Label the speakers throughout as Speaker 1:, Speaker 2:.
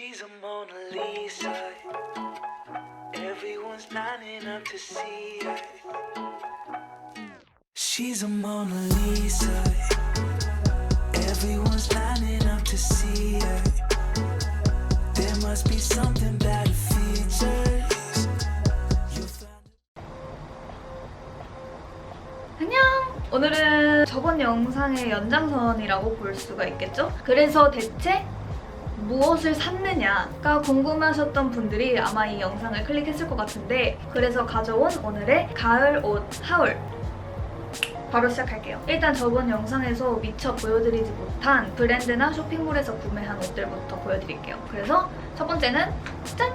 Speaker 1: She's a Mona Lisa. Everyone's lining up to see her. She's a Mona Lisa. Everyone's lining up to see her. There must be something about her features.
Speaker 2: 안녕! 오늘은 저번 영상의 연장선이라고 볼 수가 있겠죠? 그래서 대체 무엇을 샀느냐가 궁금하셨던 분들이 아마 이 영상을 클릭했을 것 같은데, 그래서 가져온 오늘의 가을 옷 하울 바로 시작할게요. 일단 저번 영상에서 미처 보여드리지 못한 브랜드나 쇼핑몰에서 구매한 옷들부터 보여드릴게요. 그래서 첫 번째는 짠!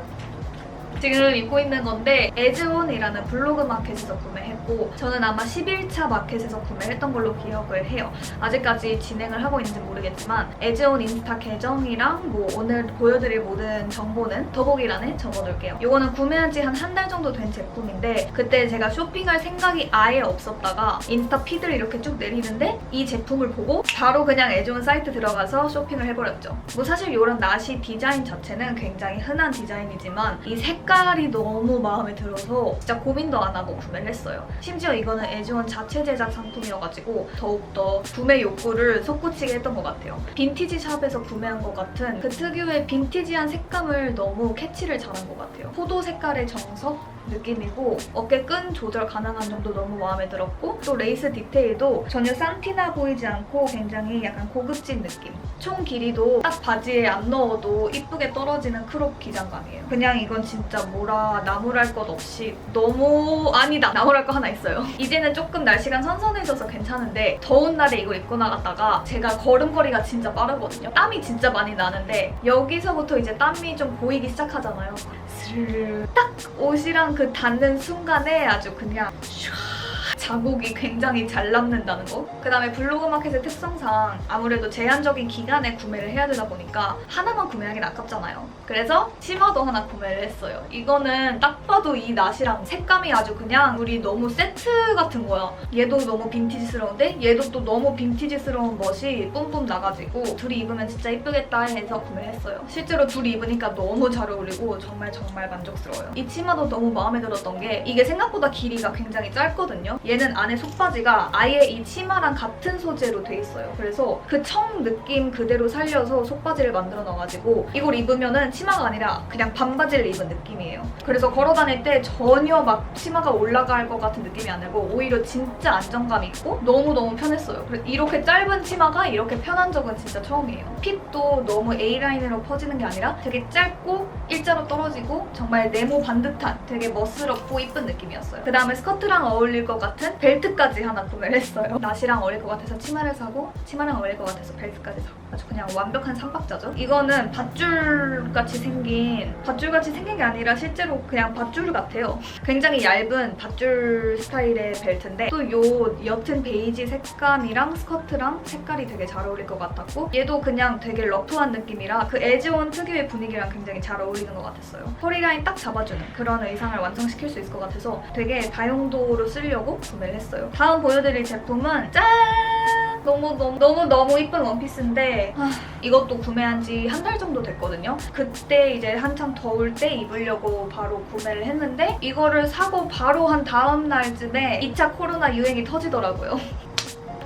Speaker 2: 지금 입고 있는 건데 에즈온이라는 블로그 마켓에서 구매했고, 저는 아마 11차 마켓에서 구매했던 걸로 기억을 해요. 아직까지 진행을 하고 있는지 모르겠지만 에즈온 인스타 계정이랑 오늘 보여드릴 모든 정보는 더보기란에 적어둘게요. 이거는 구매한 지 한 달 정도 된 제품인데, 그때 제가 쇼핑할 생각이 아예 없었다가 인스타 피드를 이렇게 쭉 내리는데 이 제품을 보고 바로 그냥 에즈온 사이트 들어가서 쇼핑을 해버렸죠. 사실 이런 나시 디자인 자체는 굉장히 흔한 디자인이지만 이 색깔이 너무 마음에 들어서 진짜 고민도 안 하고 구매를 했어요. 심지어 이거는 에즈온 자체 제작 상품이어가지고 더욱더 구매 욕구를 솟구치게 했던 것 같아요. 빈티지 샵에서 구매한 것 같은 그 특유의 빈티지한 색감을 너무 캐치를 잘한 것 같아요. 포도 색깔의 정석 느낌이고, 어깨 끈 조절 가능한 점도 너무 마음에 들었고, 또 레이스 디테일도 전혀 싼티나 보이지 않고 굉장히 약간 고급진 느낌. 총 길이도 딱 바지에 안 넣어도 이쁘게 떨어지는 크롭 기장감이에요. 그냥 이건 진짜 나무랄 것 없이 너무... 아니다! 나무랄 거 하나 있어요. 이제는 조금 날씨가 선선해져서 괜찮은데 더운 날에 이거 입고 나갔다가 제가 걸음걸이가 진짜 빠르거든요. 땀이 진짜 많이 나는데 여기서부터 이제 땀이 좀 보이기 시작하잖아요. 스르르 딱 옷이랑 그 닿는 순간에 아주 그냥 자국이 굉장히 잘 남는다는 거. 그 다음에 블로그 마켓의 특성상 아무래도 제한적인 기간에 구매를 해야 되다 보니까 하나만 구매하긴 아깝잖아요. 그래서 치마도 하나 구매를 했어요. 이거는 딱 봐도 이 나시랑 색감이 아주 그냥 우리 너무 세트 같은 거야. 얘도 너무 빈티지스러운데 얘도 또 너무 빈티지스러운 멋이 뿜뿜 나가지고 둘이 입으면 진짜 이쁘겠다 해서 구매했어요. 실제로 둘이 입으니까 너무 잘 어울리고 정말 만족스러워요. 이 치마도 너무 마음에 들었던 게 이게 생각보다 길이가 굉장히 짧거든요. 얘는 안에 속바지가 아예 이 치마랑 같은 소재로 돼 있어요. 그래서 그 청 느낌 그대로 살려서 속바지를 만들어 넣어가지고 이걸 입으면은 치마가 아니라 그냥 반바지를 입은 느낌이에요. 그래서 걸어 다닐 때 전혀 막 치마가 올라갈 것 같은 느낌이 안 들고 오히려 진짜 안정감 있고 너무너무 편했어요. 이렇게 짧은 치마가 이렇게 편한 적은 진짜 처음이에요. 핏도 너무 A라인으로 퍼지는 게 아니라 되게 짧고 일자로 떨어지고 정말 네모 반듯한 되게 멋스럽고 이쁜 느낌이었어요. 그 다음에 스커트랑 어울릴 것 같은 벨트까지 하나 구매를 했어요. 나시랑 어울릴 것 같아서 치마를 사고 치마랑 어울릴 것 같아서 벨트까지 사고 아주 그냥 완벽한 삼박자죠. 이거는 밧줄같이 생긴 게 아니라 실제로 그냥 밧줄 같아요. 굉장히 얇은 밧줄 스타일의 벨트인데 또 요 옅은 베이지 색감이랑 스커트랑 색깔이 되게 잘 어울릴 것 같았고, 얘도 그냥 되게 러프한 느낌이라 그 에즈온 특유의 분위기랑 굉장히 잘 어울리는 것 같았어요. 허리라인 딱 잡아주는 그런 의상을 완성시킬 수 있을 것 같아서 되게 다용도로 쓰려고 구매를 했어요. 다음 보여드릴 제품은 짠! 너무 이쁜 원피스인데 이것도 구매한 지 한 달 정도 됐거든요. 그때 이제 한참 더울 때 입으려고 바로 구매를 했는데 이거를 사고 바로 한 다음 날쯤에 2차 코로나 유행이 터지더라고요.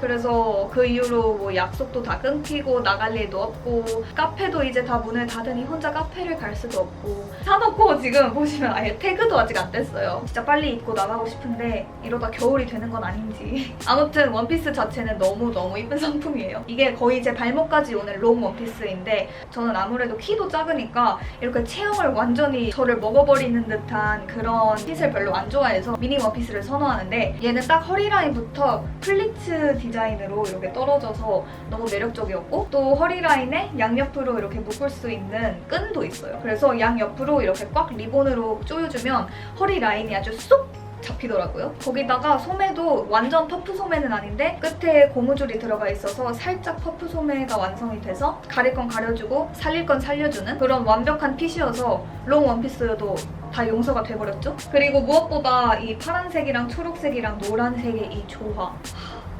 Speaker 2: 그래서 그 이후로 약속도 다 끊기고 나갈 일도 없고 카페도 이제 다 문을 닫으니 혼자 카페를 갈 수도 없고 사놓고 지금 보시면 아예 태그도 아직 안 뗐어요. 진짜 빨리 입고 나가고 싶은데 이러다 겨울이 되는 건 아닌지. 아무튼 원피스 자체는 너무 이쁜 상품이에요. 이게 거의 제 발목까지 오는 롱 원피스인데 저는 아무래도 키도 작으니까 이렇게 체형을 완전히 저를 먹어버리는 듯한 그런 핏을 별로 안 좋아해서 미니 원피스를 선호하는데, 얘는 딱 허리라인부터 플리츠 디자인으로 이렇게 떨어져서 너무 매력적이었고, 또 허리라인에 양옆으로 이렇게 묶을 수 있는 끈도 있어요. 그래서 양옆으로 이렇게 꽉 리본으로 조여주면 허리라인이 아주 쏙 잡히더라고요. 거기다가 소매도 완전 퍼프 소매는 아닌데 끝에 고무줄이 들어가 있어서 살짝 퍼프 소매가 완성이 돼서 가릴 건 가려주고 살릴 건 살려주는 그런 완벽한 핏이어서 롱 원피스여도 다 용서가 돼버렸죠. 그리고 무엇보다 이 파란색이랑 초록색이랑 노란색의 이 조화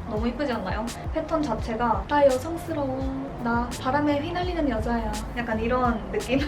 Speaker 2: 너무 이쁘지 않나요? 패턴 자체가 다 여성스러워. 나 바람에 휘날리는 여자야. 약간 이런 느낌을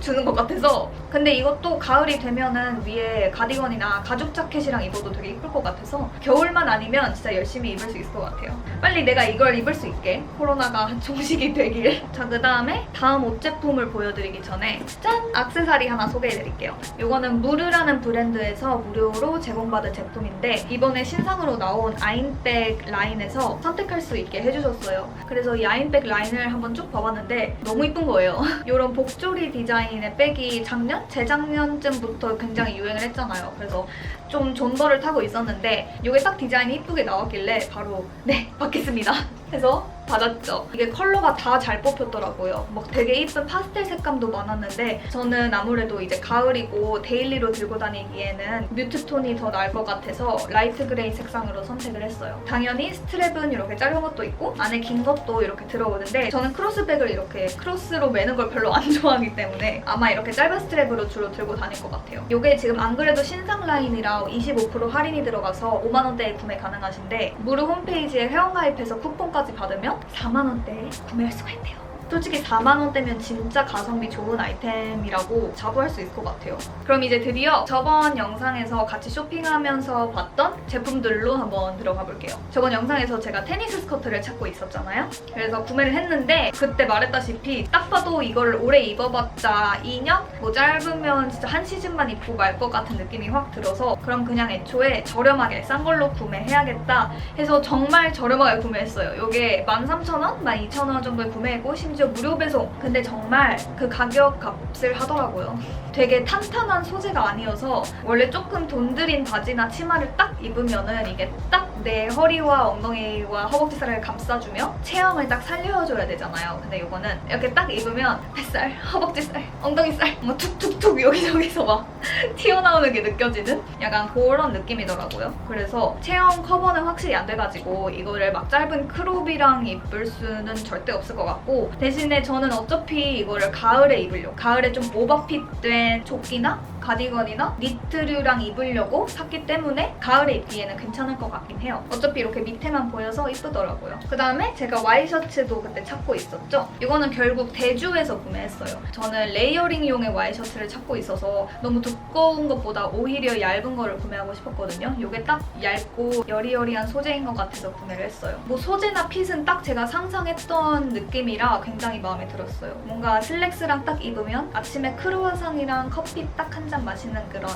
Speaker 2: 주는 것 같아서. 근데 이것도 가을이 되면은 위에 가디건이나 가죽 자켓이랑 입어도 되게 이쁠 것 같아서 겨울만 아니면 진짜 열심히 입을 수 있을 것 같아요. 빨리 내가 이걸 입을 수 있게 코로나가 종식이 되길. 자, 그 다음에 다음 옷 제품을 보여드리기 전에 짠! 액세서리 하나 소개해드릴게요. 이거는 무르라는 브랜드에서 무료로 제공받은 제품인데 이번에 신상으로 나온 아인백 라인에서 선택할 수 있게 해주셨어요. 그래서 이 아인백 라인을 한번 쭉 봐봤는데 너무 이쁜 거예요. 이런 복조리 디자인의 백이 작년? 재작년쯤부터 굉장히 유행을 했잖아요. 그래서 좀 존버를 타고 있었는데 이게 딱 디자인이 이쁘게 나왔길래 바로 네! 받겠습니다. 해서 받았죠. 이게 컬러가 다 잘 뽑혔더라고요. 막 되게 이쁜 파스텔 색감도 많았는데 저는 아무래도 이제 가을이고 데일리로 들고 다니기에는 뮤트톤이 더 나을 것 같아서 라이트 그레이 색상으로 선택을 했어요. 당연히 스트랩은 이렇게 짧은 것도 있고 안에 긴 것도 이렇게 들어오는데 저는 크로스백을 이렇게 크로스로 매는 걸 별로 안 좋아하기 때문에 아마 이렇게 짧은 스트랩으로 주로 들고 다닐 것 같아요. 이게 지금 안 그래도 신상 라인이라 25% 할인이 들어가서 5만 원대에 구매 가능하신데 무르 홈페이지에 회원가입해서 쿠폰까지 받으면 4만 원대에 구매할 수가 있대요. 솔직히 4만 원대면 진짜 가성비 좋은 아이템이라고 자부할 수 있을 것 같아요. 그럼 이제 드디어 저번 영상에서 같이 쇼핑하면서 봤던 제품들로 한번 들어가 볼게요. 저번 영상에서 제가 테니스 스커트를 찾고 있었잖아요. 그래서 구매를 했는데 그때 말했다시피 딱 봐도 이걸 오래 입어봤자 2년? 뭐 짧으면 진짜 한 시즌만 입고 말 것 같은 느낌이 확 들어서 그럼 그냥 애초에 저렴하게 싼 걸로 구매해야겠다 해서 정말 저렴하게 구매했어요. 이게 13,000원? 12,000원 정도에 구매했고 심지어 무료 배송. 근데 정말 그 가격 값을 하더라고요. 되게 탄탄한 소재가 아니어서 원래 조금 돈 들인 바지나 치마를 딱 입으면은 이게 딱 내 허리와 엉덩이와 허벅지살을 감싸주며 체형을 딱 살려줘야 되잖아요. 근데 이거는 이렇게 딱 입으면 뱃살, 허벅지살, 엉덩이살 뭐 툭툭툭 여기저기서 막 튀어나오는 게 느껴지는 약간 그런 느낌이더라고요. 그래서 체형 커버는 확실히 안 돼가지고 이거를 막 짧은 크롭이랑 입을 수는 절대 없을 것 같고 대신에 저는 어차피 이거를 가을에 입으려고 가을에 좀 오버핏된 조끼나 가디건이나 니트류랑 입으려고 샀기 때문에 가을에 입기에는 괜찮을 것 같긴 해요. 어차피 이렇게 밑에만 보여서 이쁘더라고요. 그 다음에 제가 와이셔츠도 그때 찾고 있었죠. 이거는 결국 대주에서 구매했어요. 저는 레이어링용의 와이셔츠를 찾고 있어서 너무 두꺼운 것보다 오히려 얇은 거를 구매하고 싶었거든요. 이게 딱 얇고 여리여리한 소재인 것 같아서 구매를 했어요. 뭐 소재나 핏은 딱 제가 상상했던 느낌이라 굉장히 마음에 들었어요. 뭔가 슬랙스랑 딱 입으면 아침에 크루아상이랑 커피 딱 한 잔 마시는 그런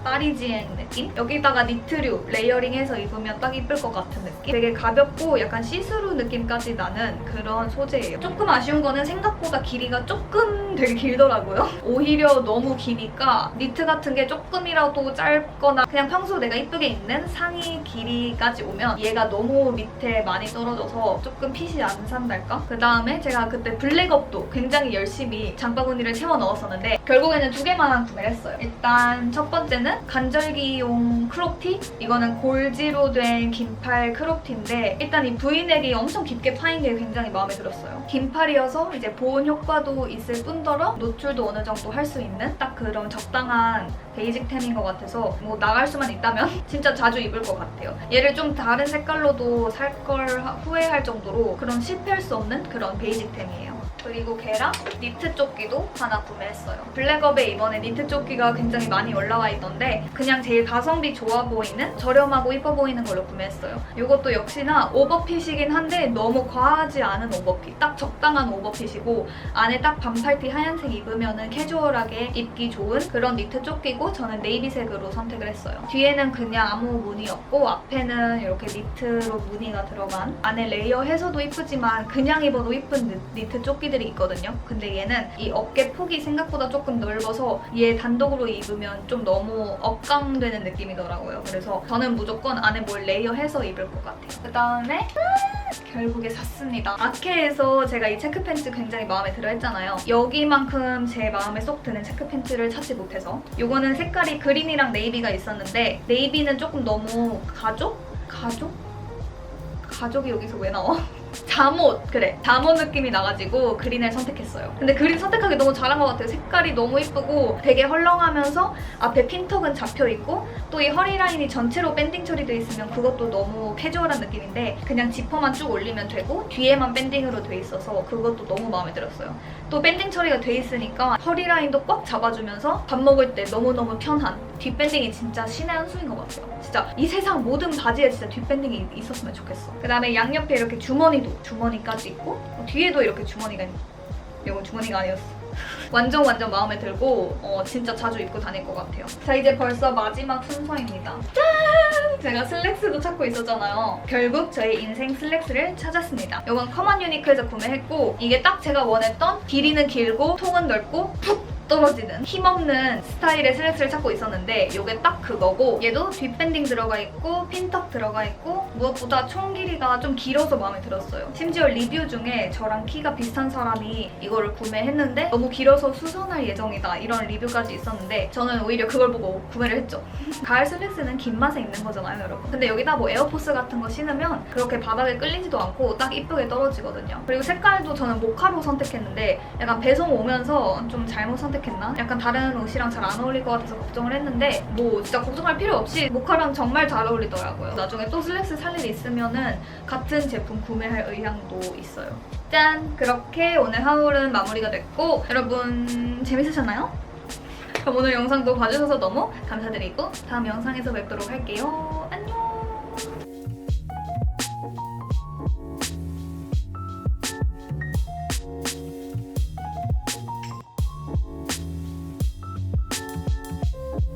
Speaker 2: 파리지행 느낌? 여기다가 니트류 레이어링해서 입으면 딱 이쁠 것 같은 느낌? 되게 가볍고 약간 시스루 느낌까지 나는 그런 소재예요. 조금 아쉬운 거는 생각보다 길이가 조금 되게 길더라고요. 오히려 너무 기니까 니트 같은 게 조금이라도 짧거나 그냥 평소 내가 이쁘게 입는 상의 길이까지 오면 얘가 너무 밑에 많이 떨어져서 조금 핏이 안 산달까? 그 다음에 제가 그때 블랙업도 굉장히 열심히 장바구니를 채워 넣었었는데 결국에는 2개만 구매를 했어요. 일단 첫 번째는 간절기용 크롭티? 이거는 골지로 된 긴팔 크롭티인데 일단 이 V넥이 엄청 깊게 파인 게 굉장히 마음에 들었어요. 긴팔이어서 이제 보온 효과도 있을 뿐더러 노출도 어느 정도 할 수 있는 딱 그런 적당한 베이직템인 것 같아서 뭐 나갈 수만 있다면 진짜 자주 입을 것 같아요. 얘를 좀 다른 색깔로도 살 걸 후회할 정도로 그런 실패할 수 없는 그런 베이직템이에요. 그리고 걔랑 니트 조끼도 하나 구매했어요. 블랙업에 이번에 니트 조끼가 굉장히 많이 올라와 있던데 그냥 제일 가성비 좋아 보이는 저렴하고 이뻐 보이는 걸로 구매했어요. 이것도 역시나 오버핏이긴 한데 너무 과하지 않은 오버핏. 딱 적당한 오버핏이고 안에 딱 반팔티 하얀색 입으면 캐주얼하게 입기 좋은 그런 니트 조끼고 저는 네이비색으로 선택을 했어요. 뒤에는 그냥 아무 무늬 없고 앞에는 이렇게 니트로 무늬가 들어간 안에 레이어해서도 이쁘지만 그냥 입어도 이쁜 니트 조끼 들이 있거든요. 근데 얘는 이 어깨 폭이 생각보다 조금 넓어서 얘 단독으로 입으면 좀 너무 억강되는 느낌이더라고요. 그래서 저는 무조건 안에 뭘 레이어해서 입을 것 같아요. 그 다음에 결국에 샀습니다. 아케에서 제가 이 체크 팬츠 굉장히 마음에 들어 했잖아요. 여기만큼 제 마음에 쏙 드는 체크 팬츠를 찾지 못해서 이거는 색깔이 그린이랑 네이비가 있었는데 네이비는 조금 너무 가죽이 여기서 왜 나와? 잠옷! 그래, 잠옷 느낌이 나가지고 그린을 선택했어요. 근데 그린 선택하기 너무 잘한 것 같아요. 색깔이 너무 이쁘고 되게 헐렁하면서 앞에 핀턱은 잡혀있고 또 이 허리 라인이 전체로 밴딩 처리되어 있으면 그것도 너무 캐주얼한 느낌인데 그냥 지퍼만 쭉 올리면 되고 뒤에만 밴딩으로 돼 있어서 그것도 너무 마음에 들었어요. 또 밴딩 처리가 돼 있으니까 허리 라인도 꽉 잡아주면서 밥 먹을 때 너무너무 편한 뒷밴딩이 진짜 신의 한 수인 것 같아요. 진짜 이 세상 모든 바지에 진짜 뒷밴딩이 있었으면 좋겠어. 그 다음에 양옆에 이렇게 주머니까지 있고 뒤에도 이렇게 주머니가 있는. 이건 주머니가 아니었어. 완전 마음에 들고 진짜 자주 입고 다닐 것 같아요. 자, 이제 벌써 마지막 순서입니다. 짠! 제가 슬랙스도 찾고 있었잖아요. 결국 저희 인생 슬랙스를 찾았습니다. 이건 커먼 유니크에서 구매했고 이게 딱 제가 원했던 길이는 길고 통은 넓고 푹 떨어지는 힘없는 스타일의 슬랙스를 찾고 있었는데 이게 딱 그거고 얘도 뒷밴딩 들어가 있고 핀턱 들어가 있고 무엇보다 총 길이가 좀 길어서 마음에 들었어요. 심지어 리뷰 중에 저랑 키가 비슷한 사람이 이거를 구매했는데 너무 길어서 수선할 예정이다 이런 리뷰까지 있었는데 저는 오히려 그걸 보고 구매를 했죠. 가을 슬랙스는 긴 맛에 입는 거잖아요, 여러분. 근데 여기다 뭐 에어포스 같은 거 신으면 그렇게 바닥에 끌리지도 않고 딱 이쁘게 떨어지거든요. 그리고 색깔도 저는 모카로 선택했는데 약간 배송 오면서 좀 잘못 선택했나? 약간 다른 옷이랑 잘 안 어울릴 것 같아서 걱정을 했는데 뭐 진짜 걱정할 필요 없이 모카랑 정말 잘 어울리더라고요. 나중에 또 슬랙스 살 일이 있으면은 같은 제품 구매할 의향도 있어요. 짠! 그렇게 오늘 하울은 마무리가 됐고 여러분 재밌으셨나요? 그럼 오늘 영상도 봐주셔서 너무 감사드리고 다음 영상에서 뵙도록 할게요. 안녕!